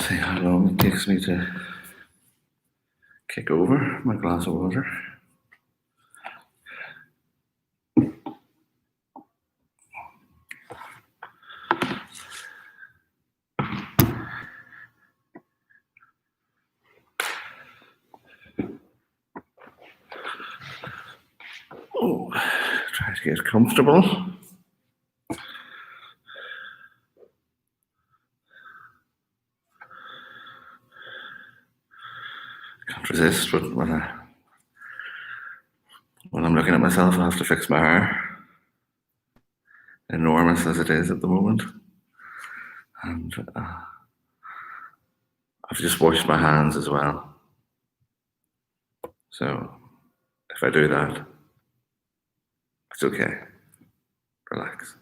See how long it takes me to kick over my glass of water. Oh, try to get comfortable. Can't resist, but when I'm looking at myself, I have to fix my hair. Enormous as it is at the moment. And I've just washed my hands as well. So if I do that, it's okay. Relax.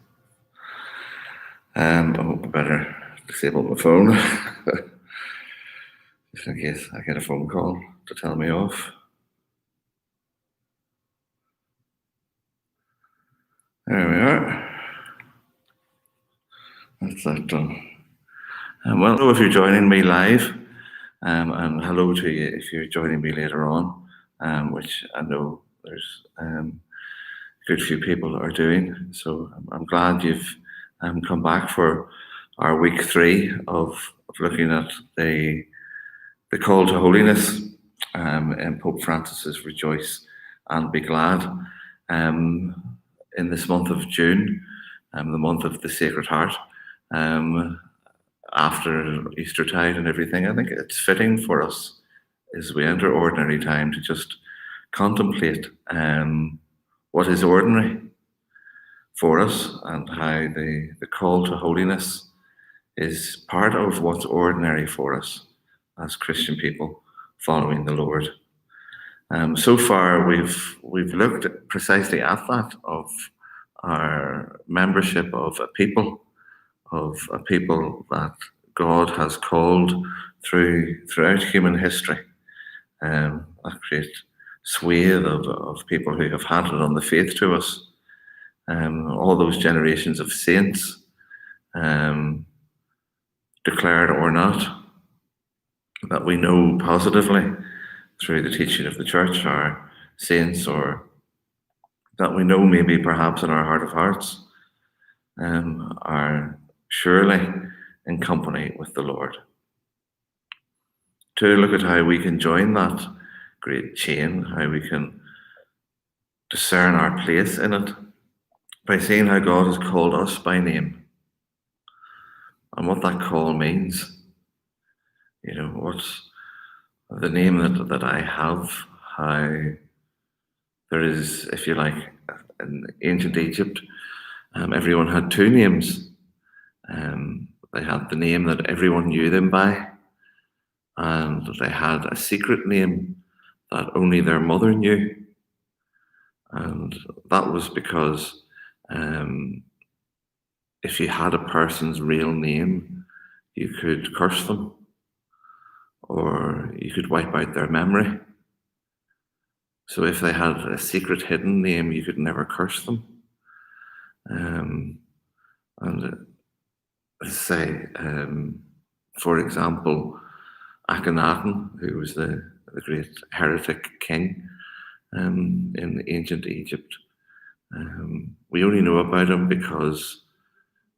I hope I better disable my phone. Just in case I get a phone call to tell me off. There we are. That's that done. Well, hello if you're joining me live, and hello to you if you're joining me later on, which I know there's a good few people are doing. So I'm glad you've come back for our week 3 of looking at the call to holiness in Pope Francis's Rejoice and Be Glad in this month of June, the month of the Sacred Heart. After Eastertide and everything, I think it's fitting for us as we enter ordinary time to just contemplate what is ordinary for us and how the call to holiness is part of what's ordinary for us as Christian people following the Lord. So far, we've looked precisely at that, of our membership of a people that God has called throughout human history. A great swathe of people who have handed on the faith to us. All those generations of saints, declared or not, that we know positively through the teaching of the Church, are saints, or that we know maybe perhaps in our heart of hearts, are surely in company with the Lord. To look at how we can join that great chain, how we can discern our place in it, by seeing how God has called us by name, and what that call means. You know, what's the name that I have, how there is, if you like, in ancient Egypt, everyone had 2 names. They had the name that everyone knew them by, and they had a secret name that only their mother knew. And that was because if you had a person's real name, you could curse them, or you could wipe out their memory. So if they had a secret hidden name, you could never curse them. And say, for example, Akhenaten, who was the great heretic king in ancient Egypt. We only know about him because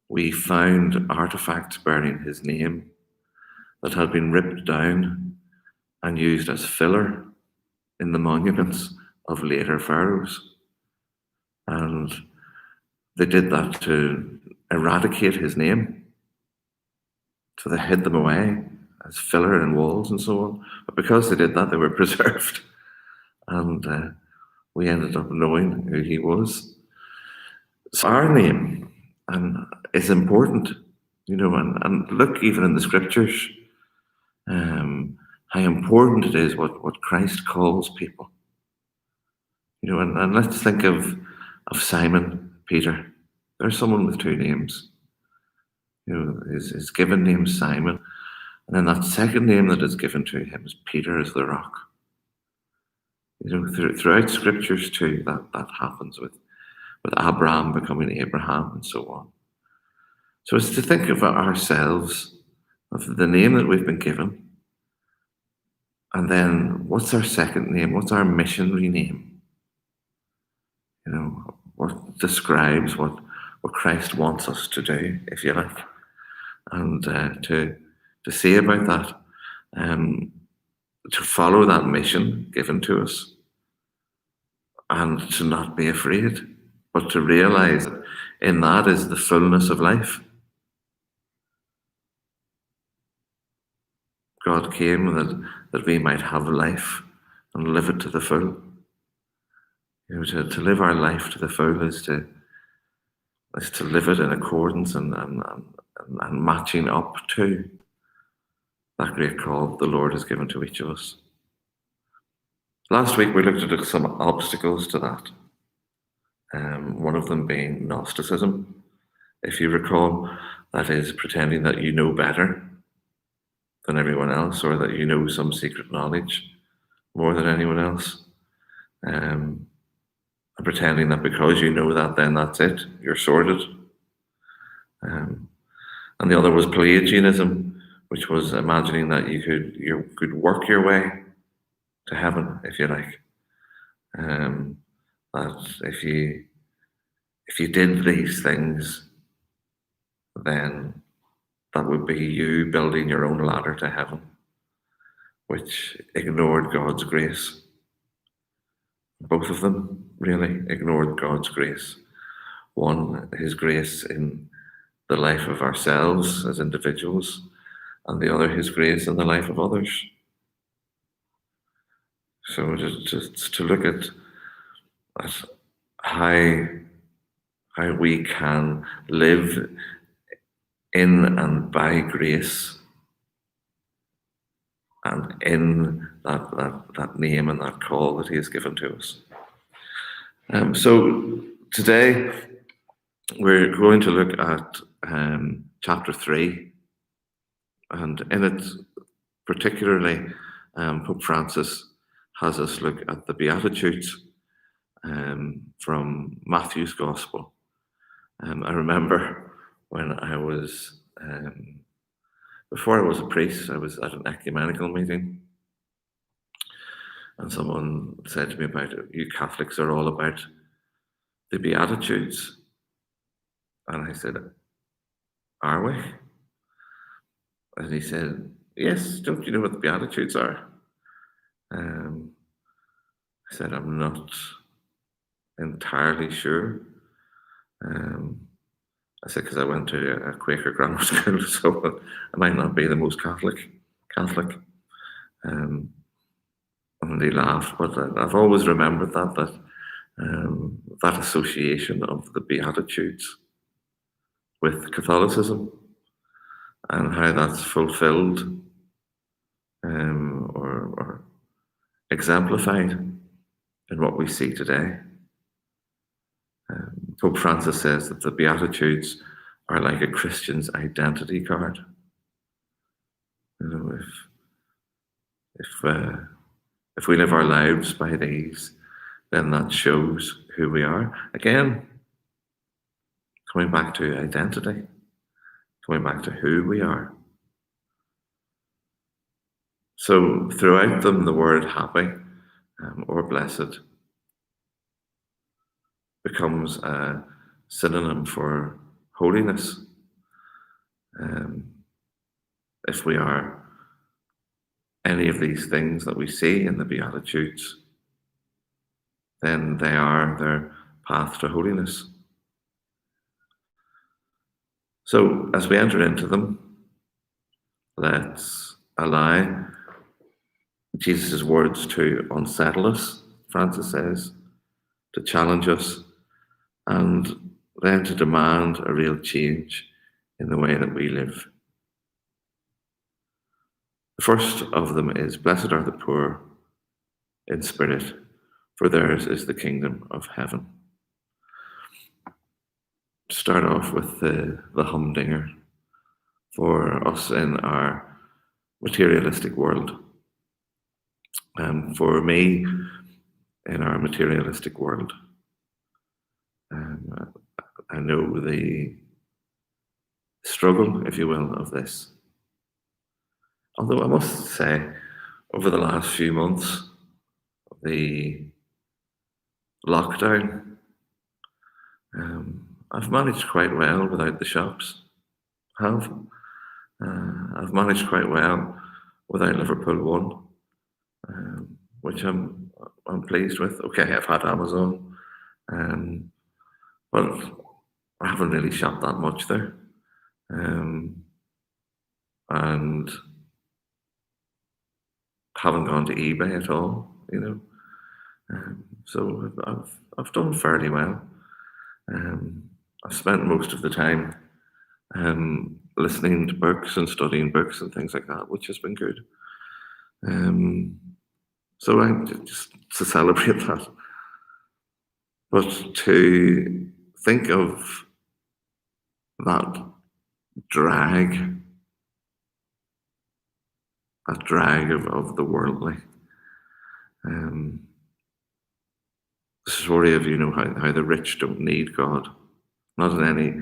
we found artifacts bearing his name that had been ripped down and used as filler in the monuments of later pharaohs. And they did that to eradicate his name. So they hid them away as filler in walls and so on. But because they did that, they were preserved. And we ended up knowing who he was. So our name is important, you know, and look even in the scriptures, how important it is what Christ calls people. You know, and let's think of Simon Peter. There's someone with 2 names. You know, his given name is Simon, and then that second name that is given to him is Peter as the rock. You know, throughout scriptures too, that happens with Abraham becoming Abraham and so on. So it's to think of ourselves of the name that we've been given, and then what's our second name? What's our missionary name? What describes what Christ wants us to do, if you like, and to say about that, to follow that mission given to us, and to not be afraid, but to realize that in that is the fullness of life. God came that we might have life and live it to the full. To live our life to the full is to live it in accordance and matching up to that great call the Lord has given to each of us. Last week we looked at some obstacles to that. One of them being Gnosticism. If you recall, that is pretending that you know better than everyone else, or that you know some secret knowledge more than anyone else. And pretending that because you know that, then that's it, you're sorted. And the other was Pelagianism, which was imagining that you could work your way to heaven, if you like. That if you did these things, then that would be you building your own ladder to heaven, which ignored God's grace. Both of them really ignored God's grace. One, his grace in the life of ourselves as individuals, and the other, his grace in the life of others. So just to look at how we can live in and by grace, and in that name and that call that he has given to us. So today we're going to look at chapter 3, and in it particularly Pope Francis has us look at the Beatitudes from Matthew's Gospel. I remember when I was before I was a priest, I was at an ecumenical meeting, and someone said to me about it, you Catholics are all about the Beatitudes. And I said, are we? And he said, yes, don't you know what the Beatitudes are? I said, I'm not entirely sure. I said, because I went to a Quaker grammar school, so I might not be the most Catholic. And he laughed, but I've always remembered that association of the Beatitudes with Catholicism, and how that's fulfilled or exemplified in what we see today. Pope Francis says that the Beatitudes are like a Christian's identity card. If we live our lives by these, then that shows who we are. Again, coming back to identity, coming back to who we are. So throughout them, the word happy or blessed becomes a synonym for holiness. If we are any of these things that we see in the Beatitudes, then they are their path to holiness. So as we enter into them, let's allow Jesus' words to unsettle us, Francis says, to challenge us, and then to demand a real change in the way that we live. The first of them is, blessed are the poor in spirit, for theirs is the kingdom of heaven. Start off with the humdinger for us in our materialistic world. For me, in our materialistic world, I know the struggle, if you will, of this. Although I must say, over the last few months, the lockdown, I've managed quite well without the shops. Have I've managed quite well without Liverpool One, which I'm pleased with. Okay, I've had Amazon, um, but I haven't really shopped that much there, and haven't gone to eBay at all. So I've done fairly well. I've spent most of the time listening to books and studying books and things like that, which has been good. So I just to celebrate that, but to think of that drag, of the worldly. The story of how the rich don't need God, not in any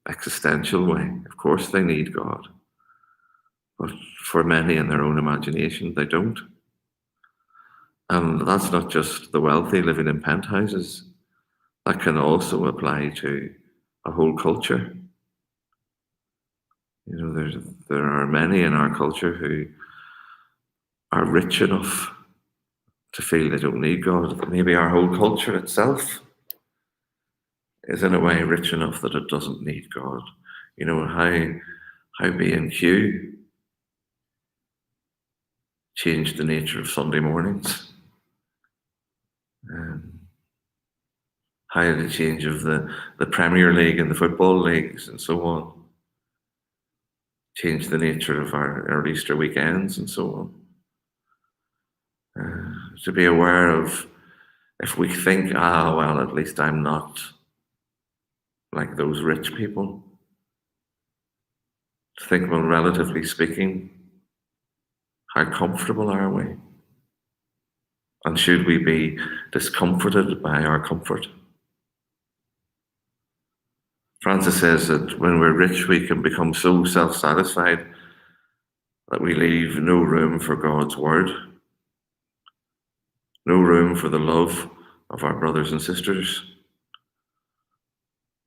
existential way. Of course they need God, but for many in their own imagination they don't. And that's not just the wealthy living in penthouses. That can also apply to a whole culture. There are many in our culture who are rich enough to feel they don't need God. Maybe our whole culture itself is in a way rich enough that it doesn't need God. How B&Q changed the nature of Sunday mornings. How the change of the Premier League and the football leagues and so on changed the nature of our Easter weekends and so on. To be aware of, if we think, well, at least I'm not like those rich people. To think, well, relatively speaking, how comfortable are we? And should we be discomforted by our comfort? Francis says that when we're rich, we can become so self-satisfied that we leave no room for God's word, no room for the love of our brothers and sisters,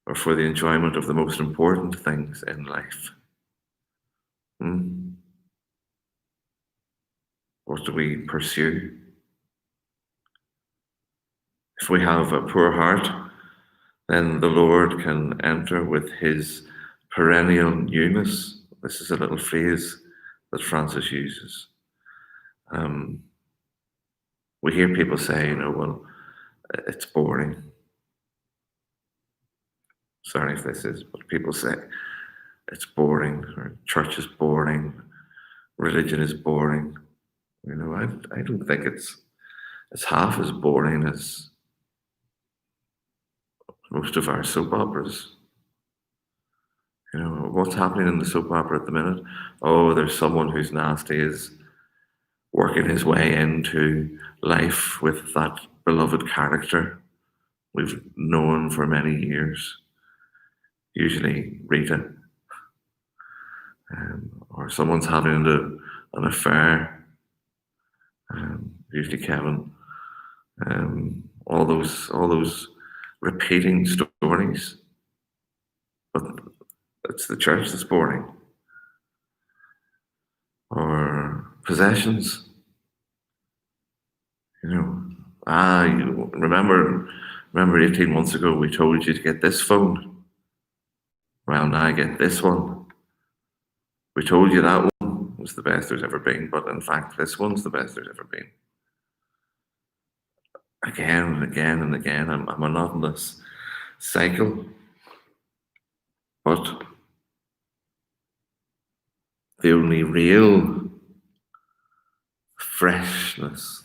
or for the enjoyment of the most important things in life. What do we pursue? If we have a poor heart, then the Lord can enter with his perennial newness. This is a little phrase that Francis uses. We hear people say, well, it's boring. Sorry if this is, but people say it's boring, or church is boring, religion is boring. I don't think it's half as boring as most of our soap operas. What's happening in the soap opera at the minute? Oh, there's someone who's nasty is working his way into life with that beloved character we've known for many years, usually Rita, or someone's having an affair, usually Kevin. All those repeating stories, but it's the church that's boring. Or possessions. You remember 18 months ago we told you to get this phone. Well, now I get this one. We told you that one was the best there's ever been, but in fact this one's the best there's ever been. Again and again and again, I'm a monotonous cycle. But the only real freshness,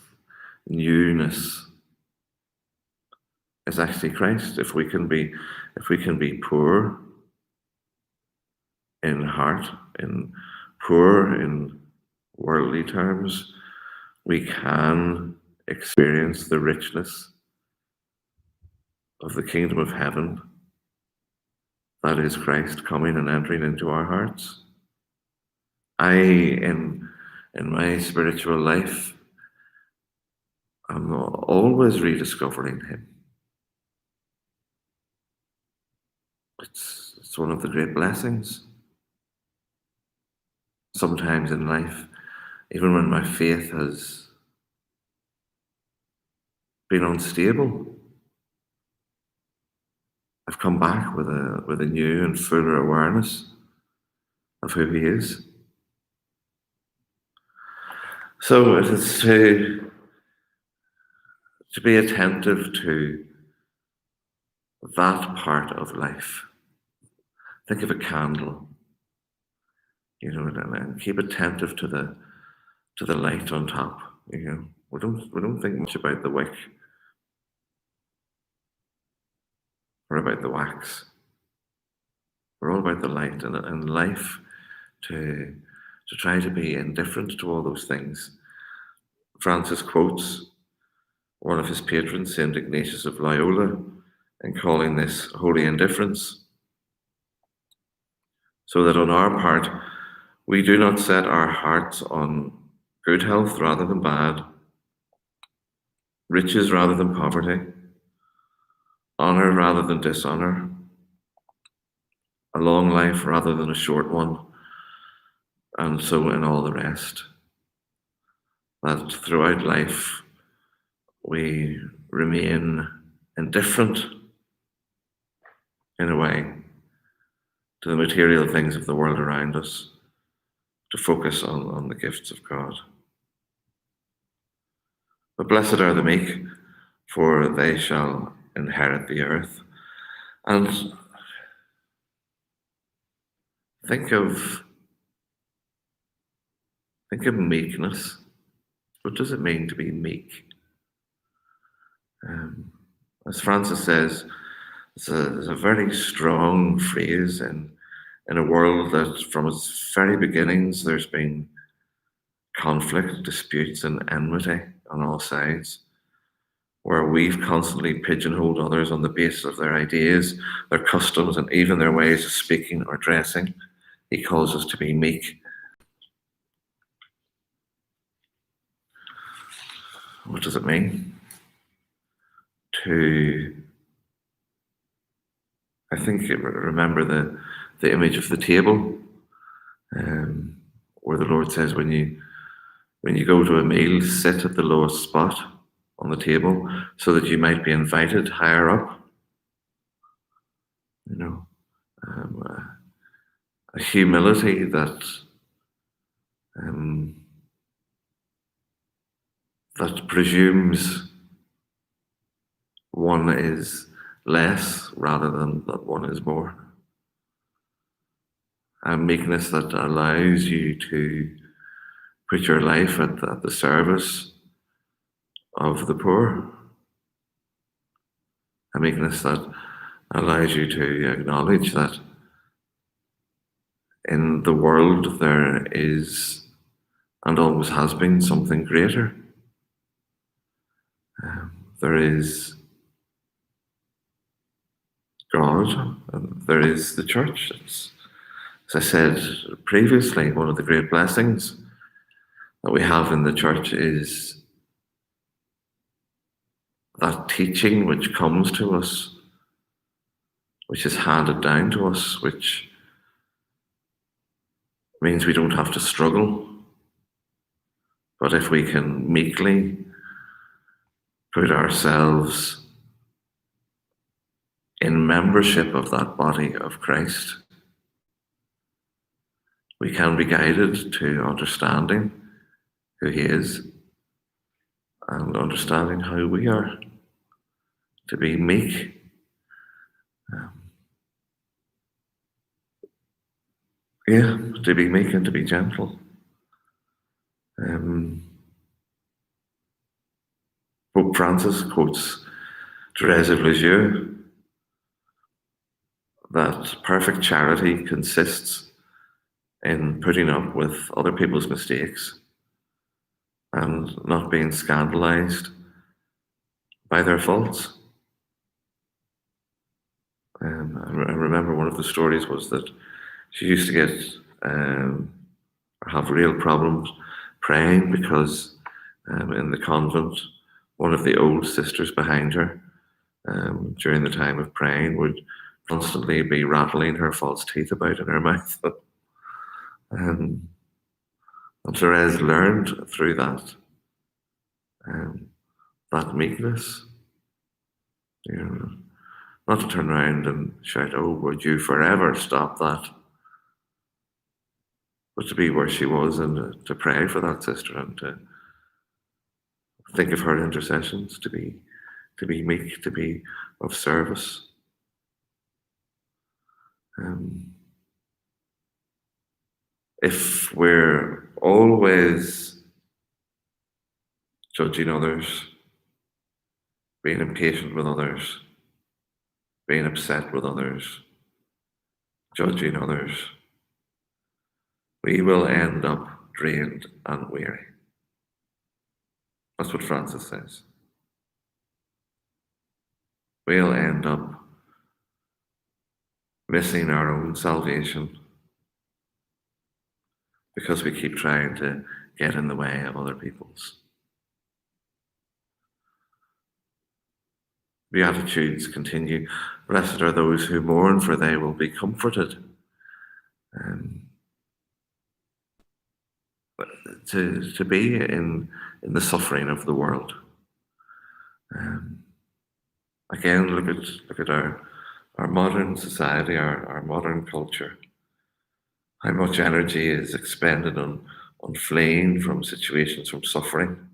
newness is actually Christ. If we can be poor in heart, poor in worldly terms, we can experience the richness of the kingdom of heaven. That is Christ coming and entering into our hearts. in my spiritual life, I'm always rediscovering him. It's one of the great blessings. Sometimes in life, even when my faith has been unstable, I've come back with a new and fuller awareness of who he is. So it is to be attentive to that part of life. Think of a candle, and keep attentive to the light on top. We don't think much about the wick or about the wax. We're all about the light and life, to try to be indifferent to all those things. Francis quotes one of his patrons, St. Ignatius of Loyola, in calling this holy indifference, so that on our part, we do not set our hearts on good health rather than bad, riches rather than poverty, honor rather than dishonor, a long life rather than a short one, and so in all the rest. That throughout life we remain indifferent in a way to the material things of the world around us, to focus on the gifts of God. But blessed are the meek, for they shall inherit the earth. And think of meekness. What does it mean to be meek? As Francis says, it's a very strong phrase in a world that from its very beginnings there's been conflict, disputes, and enmity on all sides, where we've constantly pigeonholed others on the basis of their ideas, their customs, and even their ways of speaking or dressing. He calls us to be meek. What does it mean? I think, remember the image of the table, where the Lord says, when you go to a meal, sit at the lowest spot on the table so that you might be invited higher up. A humility that presumes one is less rather than that one is more. A meekness that allows you to put your life at the service of the poor. A meekness that allows you to acknowledge that in the world there is, and always has been, something greater. There is God, and there is the church. As I said previously, one of the great blessings that we have in the church is that teaching which comes to us, which is handed down to us, which means we don't have to struggle. But if we can meekly put ourselves in membership of that body of Christ, we can be guided to understanding who he is and understanding how we are to be meek. To be meek and to be gentle. Pope Francis quotes Therese of Lisieux that perfect charity consists in putting up with other people's mistakes and not being scandalized by their faults. I remember one of the stories was that she used to get, or have real problems praying because in the convent, one of the old sisters behind her during the time of praying would constantly be rattling her false teeth about in her mouth. And Therese learned through that meekness, not to turn around and shout, "Oh, would you forever stop that?" But to be where she was and to pray for that sister and to think of her intercessions, to be meek, to be of service. If we're always judging others, being impatient with others, being upset with others, judging others, we will end up drained and weary. That's what Francis says. We'll end up missing our own salvation because we keep trying to get in the way of other people's. Beatitudes continue. Blessed are those who mourn, for they will be comforted. To be in the suffering of the world. Again, look at our modern society, our modern culture. How much energy is expended on fleeing from situations, from suffering,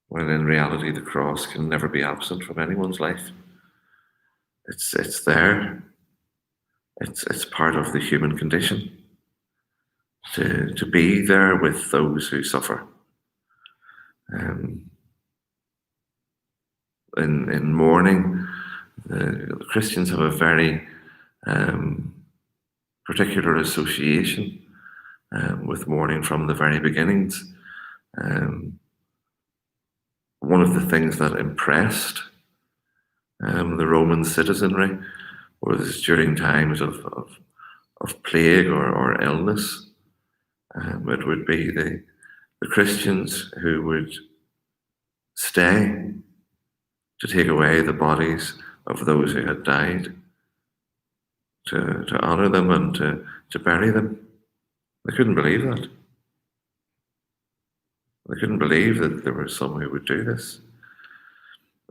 when in reality the cross can never be absent from anyone's life. It's there. It's part of the human condition to be there with those who suffer. In mourning, the Christians have a very particular association with mourning from the very beginnings. One of the things that impressed the Roman citizenry was during times of plague or illness. It would be the Christians who would stay to take away the bodies of those who had died, to honour them and to bury them. They couldn't believe that. They couldn't believe that there were some who would do this.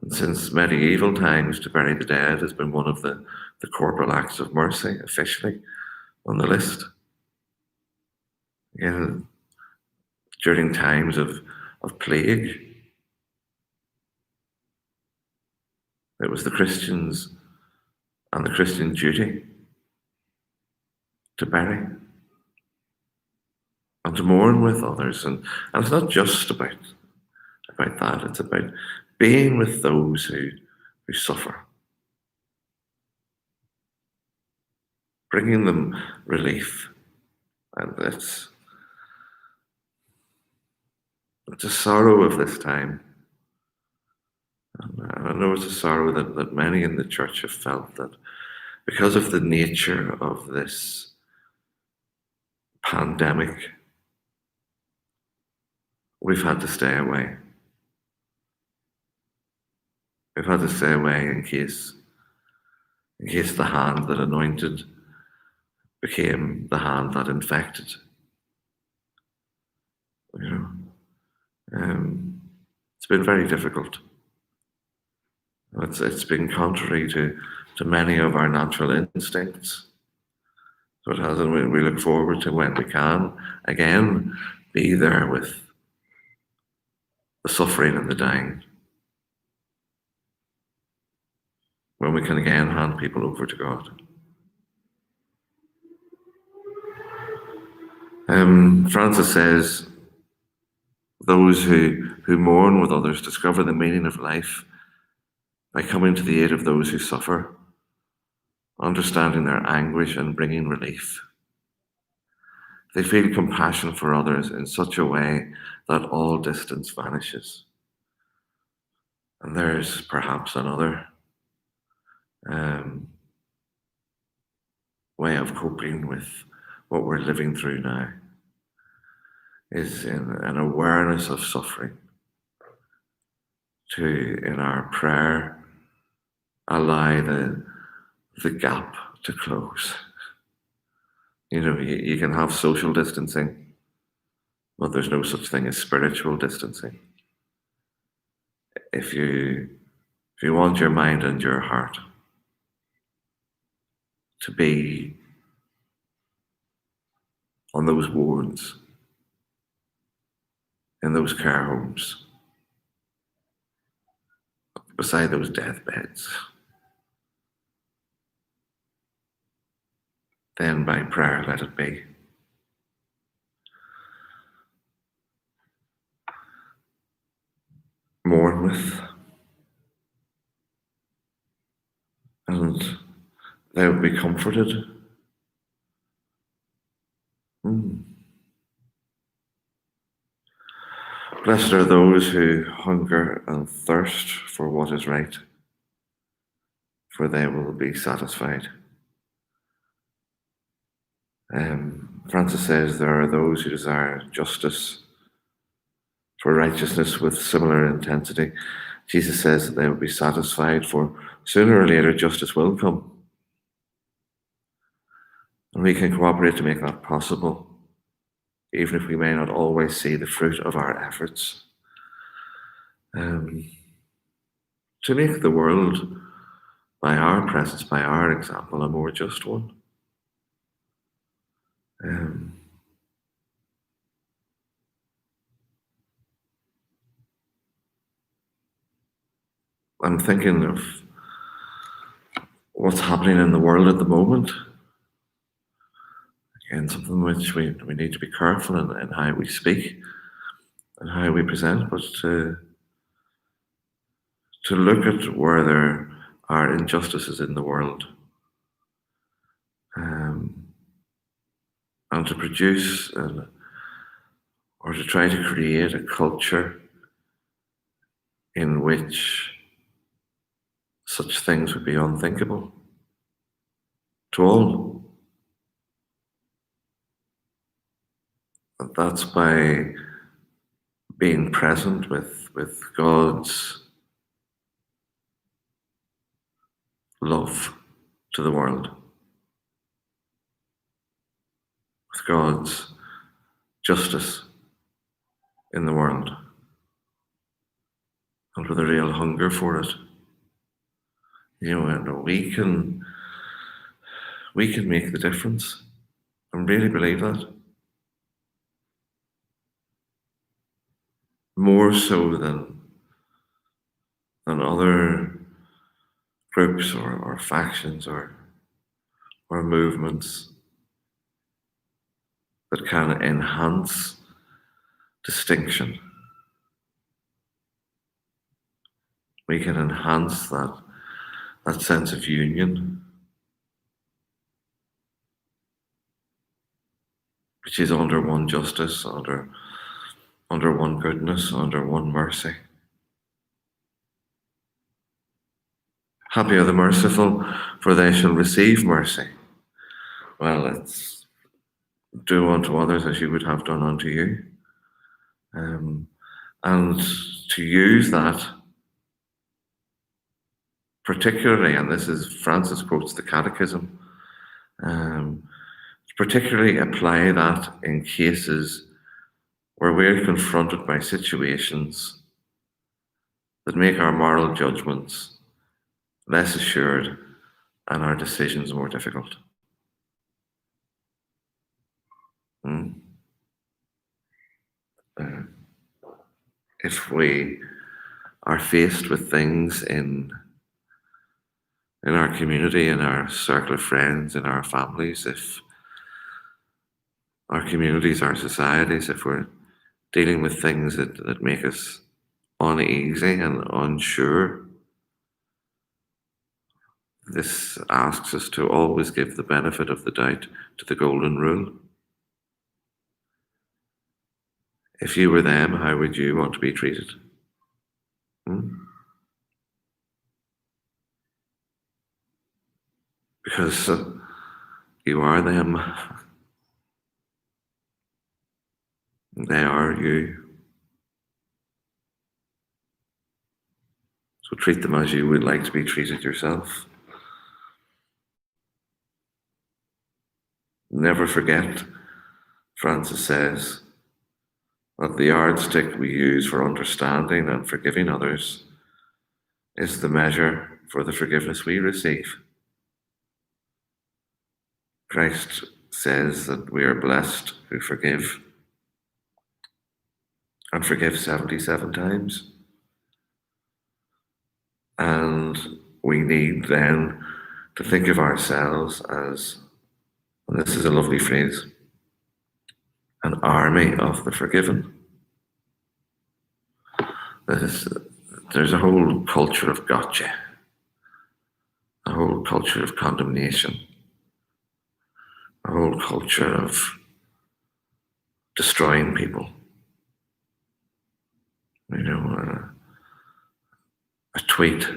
And since medieval times, to bury the dead has been one of the corporal acts of mercy, officially, on the list. Again, during times of plague, it was the Christians and the Christian duty to bury and to mourn with others. And it's not just about that, it's about being with those who suffer, bringing them relief. And it's a sorrow of this time. And I know it's a sorrow that many in the church have felt, that because of the nature of this pandemic, we've had to stay away. We've had to stay away in case the hand that anointed became the hand that infected. It's been very difficult. It's been contrary to many of our natural instincts. So it has, and we look forward to when we can again be there with the suffering and the dying. When we can again hand people over to God. Francis says, those who mourn with others discover the meaning of life by coming to the aid of those who suffer, understanding their anguish and bringing relief. They feel compassion for others in such a way that all distance vanishes. And there's perhaps another way of coping with what we're living through now is in an awareness of suffering, to, in our prayer, allow the gap to close. You can have social distancing, but there's no such thing as spiritual distancing. If you want your mind and your heart to be on those wards, in those care homes, beside those deathbeds, then by prayer let it be. Mourn with, and they will be comforted. Blessed are those who hunger and thirst for what is right, for they will be satisfied. Francis says there are those who desire justice for righteousness with similar intensity. Jesus says that they will be satisfied, for sooner or later justice will come. And we can cooperate to make that possible, even if we may not always see the fruit of our efforts. To make the world, by our presence, by our example, a more just one. I'm thinking of what's happening in the world at the moment. Again, something which we need to be careful in how we speak and how we present, but to look at where there are injustices in the world, and to produce or to try to create a culture in which such things would be unthinkable to all. That's by being present with God's love to the world, with God's justice in the world, and with a real hunger for it. And we can make the difference. I really believe that. More so than other groups or factions or movements that can enhance distinction. We can enhance that sense of union, which is under one justice, under one goodness, under one mercy. Happy are the merciful, for they shall receive mercy. Well, let's do unto others as you would have done unto you. And to use that, particularly, and this is, Francis quotes the Catechism, particularly apply that in cases where we're confronted by situations that make our moral judgments less assured and our decisions more difficult. If we are faced with things in our community, in our circle of friends, in our families, if our communities, our societies, if we're dealing with things that make us uneasy and unsure, this asks us to always give the benefit of the doubt to the golden rule. If you were them, how would you want to be treated? Because you are them. They are you. So treat them as you would like to be treated yourself. Never forget, Francis says, that the yardstick we use for understanding and forgiving others is the measure for the forgiveness we receive. Christ says that we are blessed who forgive, and forgive 77 times. And we need then to think of ourselves as, and this is a lovely phrase, an army of the forgiven. There's a whole culture of gotcha, a whole culture of condemnation, a whole culture of destroying people. You know, a tweet,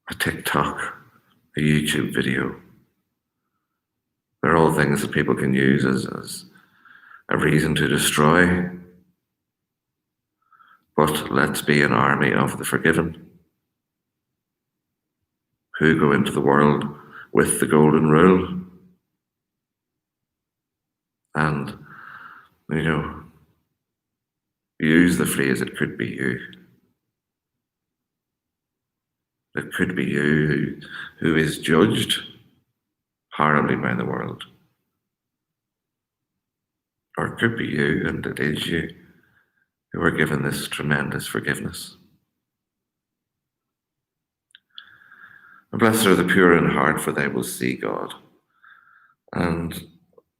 a TikTok, a YouTube video. They're all things that people can use as a reason to destroy. But let's be an army of the forgiven who go into the world with the golden rule. And, you know, use the phrase, it could be you. It could be you who is judged horribly by the world. Or it could be you, and it is you, who are given this tremendous forgiveness. And blessed are the pure in heart, for they will see God. And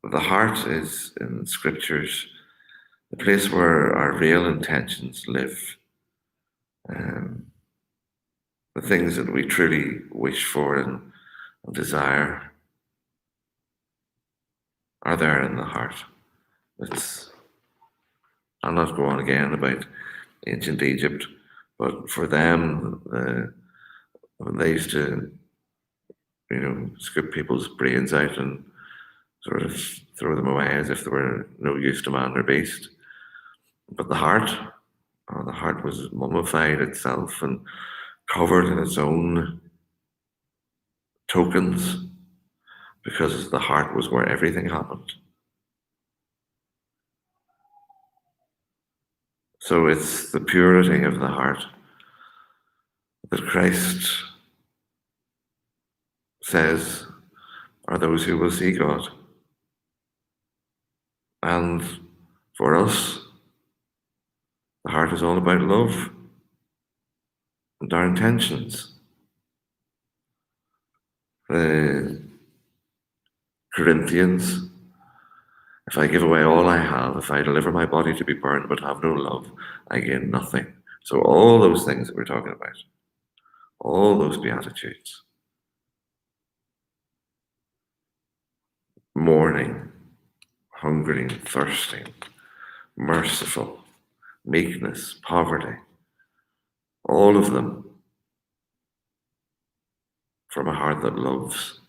the heart is, in scriptures, the place where our real intentions live. The things that we truly wish for and desire are there in the heart. I'll not go on again about ancient Egypt, but for them, they used to, scoop people's brains out and sort of throw them away as if they were no use to man or beast. But the heart was mummified itself and covered in its own tokens, because the heart was where everything happened. So it's the purity of the heart that Christ says are those who will see God. And for us, the heart is all about love and our intentions. The Corinthians, if I give away all I have, if I deliver my body to be burned but have no love, I gain nothing. So all those things that we're talking about, all those beatitudes, mourning, hungering, thirsting, merciful, meekness, poverty, all of them from a heart that loves.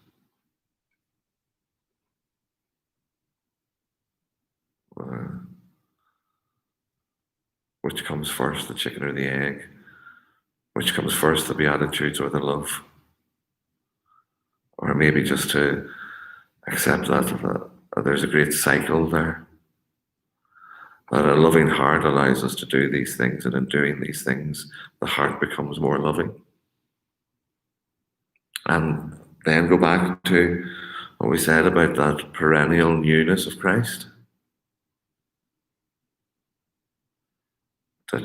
Which comes first, the chicken or the egg? Which comes first, the beatitudes or the love? Or maybe just to accept that there's a great cycle there. That a loving heart allows us to do these things, and in doing these things, the heart becomes more loving. And then go back to what we said about that perennial newness of Christ. That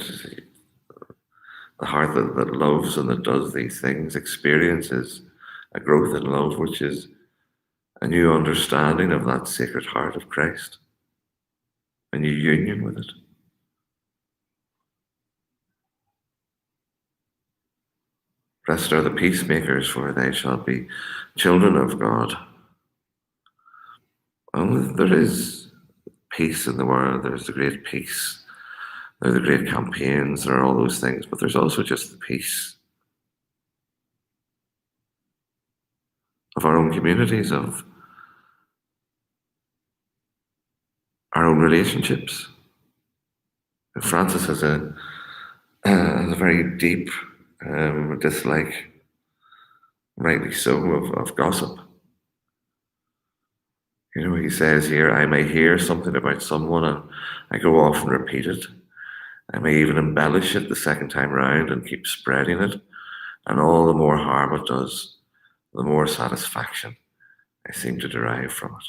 the heart that loves and that does these things experiences a growth in love, which is a new understanding of that sacred heart of Christ, a new union with it. Blessed are the peacemakers, for they shall be children of God. And there is peace in the world. There's the great peace. There are the great campaigns. There are all those things. But there's also just the peace of our own communities, of our own relationships. Francis has a very deep dislike, rightly so, of gossip. He says here, I may hear something about someone and I go off and repeat it. I may even embellish it the second time round and keep spreading it. And all the more harm it does, the more satisfaction I seem to derive from it.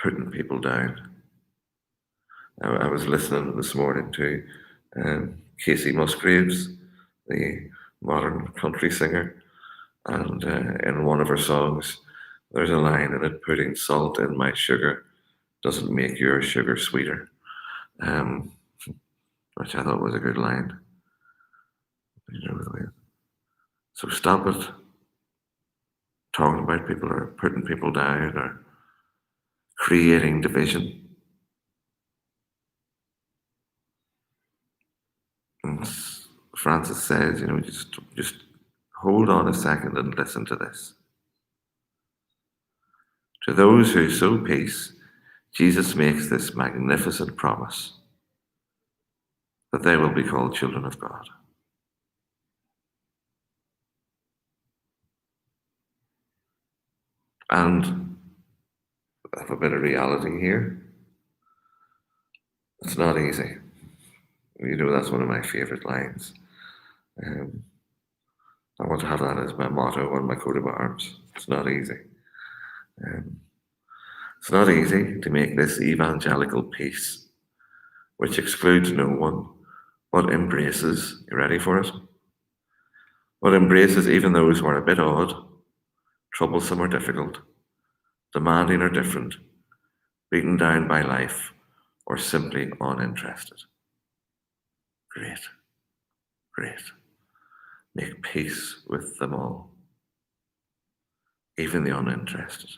Putting people down. I was listening this morning to Casey Musgraves, the modern country singer, and in one of her songs, there's a line in it, putting salt in my sugar doesn't make your sugar sweeter, which I thought was a good line. So stop it talking about people or putting people down or creating division. And Francis says, just hold on a second and listen to this. To those who sow peace, Jesus makes this magnificent promise that they will be called children of God. And I have a bit of reality here. It's not easy. That's one of my favorite lines. I want to have that as my motto on my coat of arms. It's not easy. It's not easy to make this evangelical peace, which excludes no one, but embraces, you ready for it? But embraces even those who are a bit odd, troublesome or difficult, demanding or different, beaten down by life, or simply uninterested. Great. Make peace with them all, even the uninterested.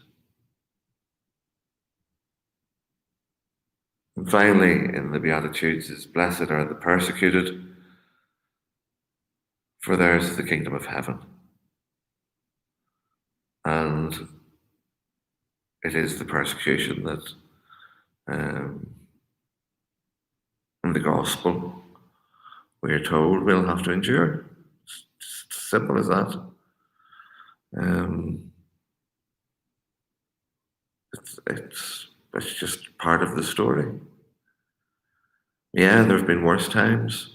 And finally, in the Beatitudes is, blessed are the persecuted, for theirs is the kingdom of heaven. And it is the persecution that in the gospel we are told we'll have to endure. It's simple as that. It's just part of the story. Yeah, there have been worse times,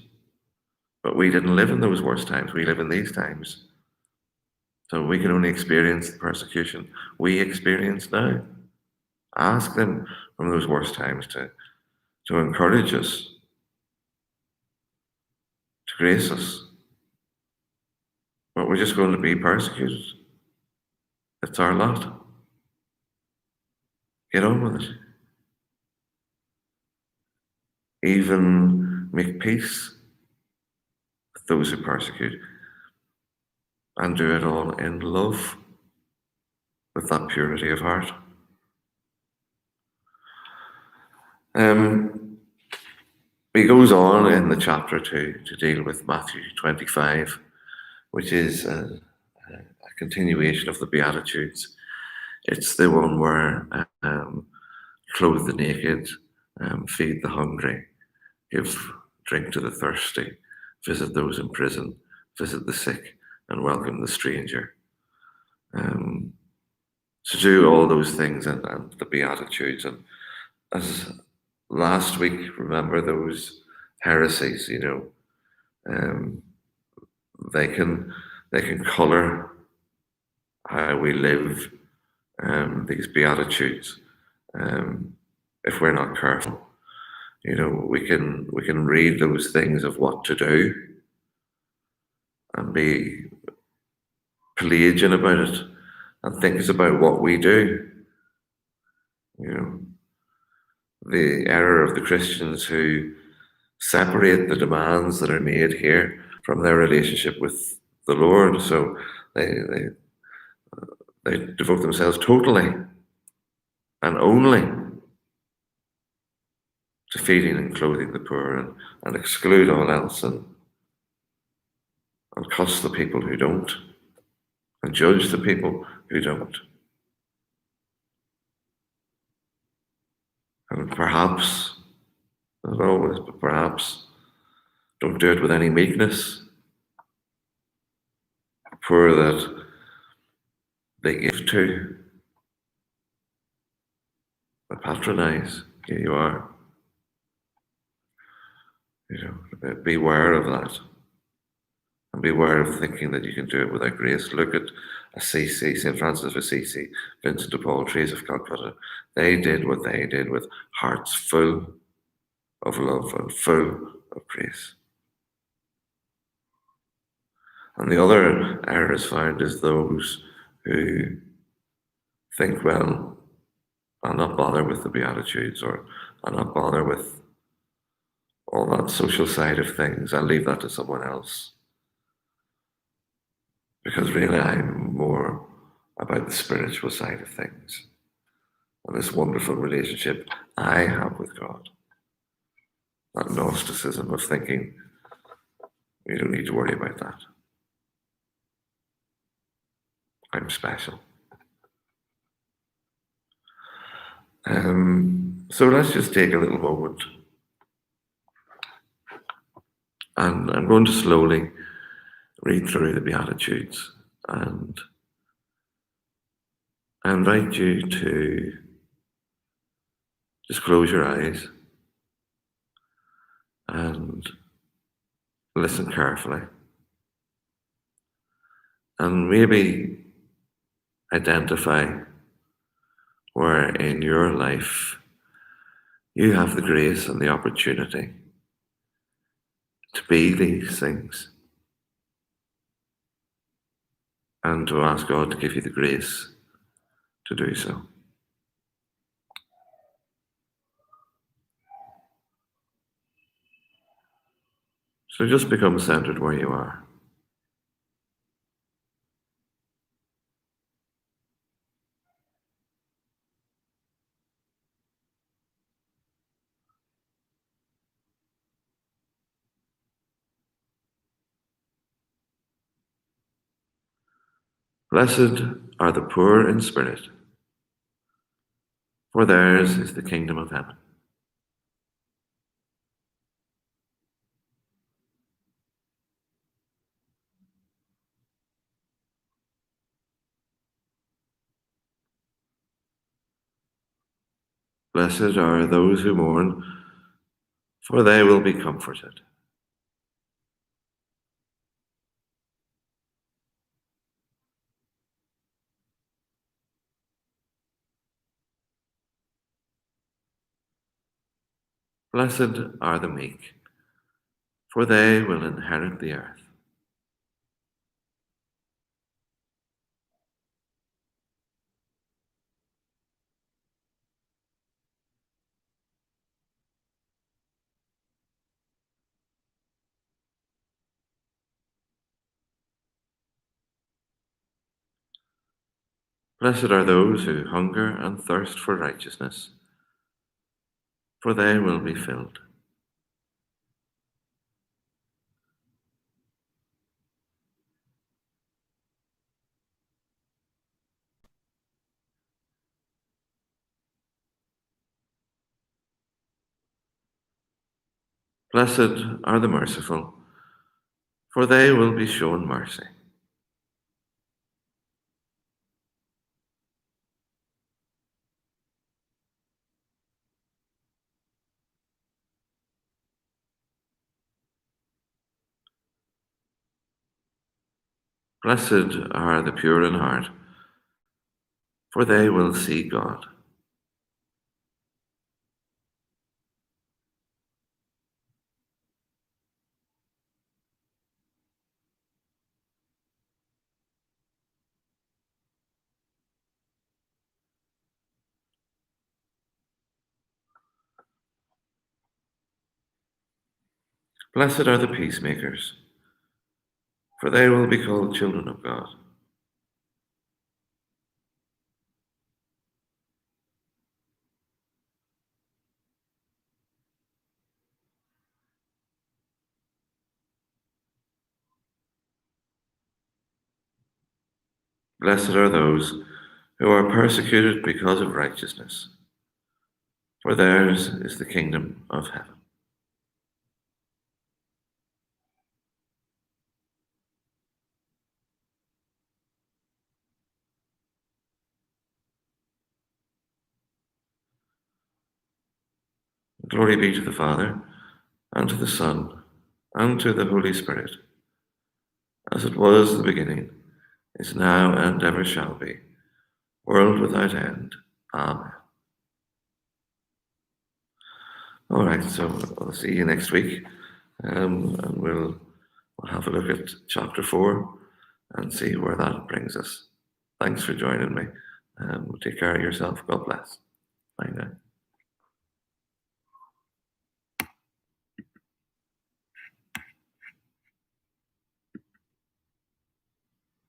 but we didn't live in those worst times. We live in these times. So we can only experience the persecution we experience now. Ask them from those worst times to encourage us, to grace us. But we're just going to be persecuted. It's our lot. Get on with it. Even make peace with those who persecute, and do it all in love, with that purity of heart. He goes on in the chapter to deal with Matthew 25, which is a continuation of the Beatitudes. It's the one where clothe the naked, feed the hungry, give drink to the thirsty, visit those in prison, visit the sick, and welcome the stranger. To do all those things and the Beatitudes. And as last week, remember those heresies, they can colour how we live these Beatitudes. If we're not careful, we can read those things of what to do and be Pelagian about it and think it's about what we do. The error of the Christians who separate the demands that are made here from their relationship with the Lord. So they devote themselves totally and only to feeding and clothing the poor and exclude all else and cuss the people who don't and judge the people who don't. Perhaps, not always, but perhaps, don't do it with any meekness. The poor that they give to, that patronize. Here you are. Beware of that. And beware of thinking that you can do it without grace. Look at Assisi, St. Francis of Assisi, Vincent de Paul, Teresa of Calcutta. They did what they did with hearts full of love and full of grace. And the other error is found is those who think, well, I'll not bother with the Beatitudes, or I'll not bother with all that social side of things. I'll leave that to someone else. Because really I'm more about the spiritual side of things and this wonderful relationship I have with God. That Gnosticism of thinking, you don't need to worry about that. I'm special. So let's just take a little moment. And I'm going to slowly read through the Beatitudes, and I invite you to just close your eyes and listen carefully, and maybe identify where in your life you have the grace and the opportunity to be these things, and to ask God to give you the grace to do so. So just become centered where you are. Blessed are the poor in spirit, for theirs is the kingdom of heaven. Blessed are those who mourn, for they will be comforted. Blessed are the meek, for they will inherit the earth. Blessed are those who hunger and thirst for righteousness, for they will be filled. Blessed are the merciful, for they will be shown mercy. Blessed are the pure in heart, for they will see God. Blessed are the peacemakers, for they will be called children of God. Blessed are those who are persecuted because of righteousness, For theirs is the kingdom of heaven. Glory be to the Father, and to the Son, and to the Holy Spirit, as it was in the beginning, is now, and ever shall be, world without end. Amen. All right, so I'll see you next week, and we'll have a look at chapter 4 and see where that brings us. Thanks for joining me. Take care of yourself. God bless. Bye now.